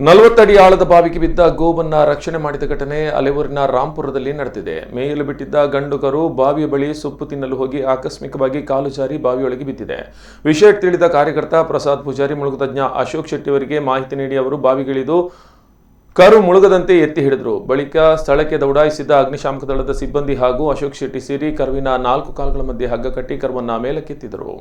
40 ಅಡಿ ಆಳದ ಬಾವಿಗೆ ಬಿದ್ದ ಗೋವನ್ನ ರಕ್ಷಣೆ ಮಾಡಿದ ಘಟನೆ ಅಲೆಯೂರಿನ ರಾಂಪುರದಲ್ಲಿ ನಡೆದಿದೆ. ಮೇಯಲು ಬಿಟ್ಟಿದ್ದ ಗಂಡು ಕರು ಬಾವಿಯ ಬಳಿ ಸೊಪ್ಪು ತಿನ್ನಲು ಹೋಗಿ ಆಕಸ್ಮಿಕವಾಗಿ ಕಾಲು ಜಾರಿ ಬಾವಿಯೊಳಗೆ ಬಿದ್ದಿದೆ. ವಿಷಯ ತಿಳಿದ ಕಾರ್ಯಕರ್ತ ಪ್ರಸಾದ್ ಪೂಜಾರಿ, ಮುಳುಗುತಜ್ಞ ಅಶೋಕ್ ಶೆಟ್ಟಿ ಅವರಿಗೆ ಮಾಹಿತಿ ನೀಡಿ ಅವರು ಬಾವಿಗಿಳಿದು ಕರು ಮುಳುಗದಂತೆ ಎತ್ತಿ ಹಿಡಿದರು. ಬಳಿಕ ಸ್ಥಳಕ್ಕೆ ದೌಡಾಯಿಸಿದ್ದ ಅಗ್ನಿಶಾಮಕ ದಳದ ಸಿಬ್ಬಂದಿ ಹಾಗೂ ಅಶೋಕ್ ಶೆಟ್ಟಿ ಸೇರಿ ಕರುವಿನ 4 ಕಾಲುಗಳ ಮಧ್ಯೆ ಹಗ್ಗ ಕಟ್ಟಿ ಕರುವನ್ನ ಮೇಲಕ್ಕೆತ್ತಿದರು.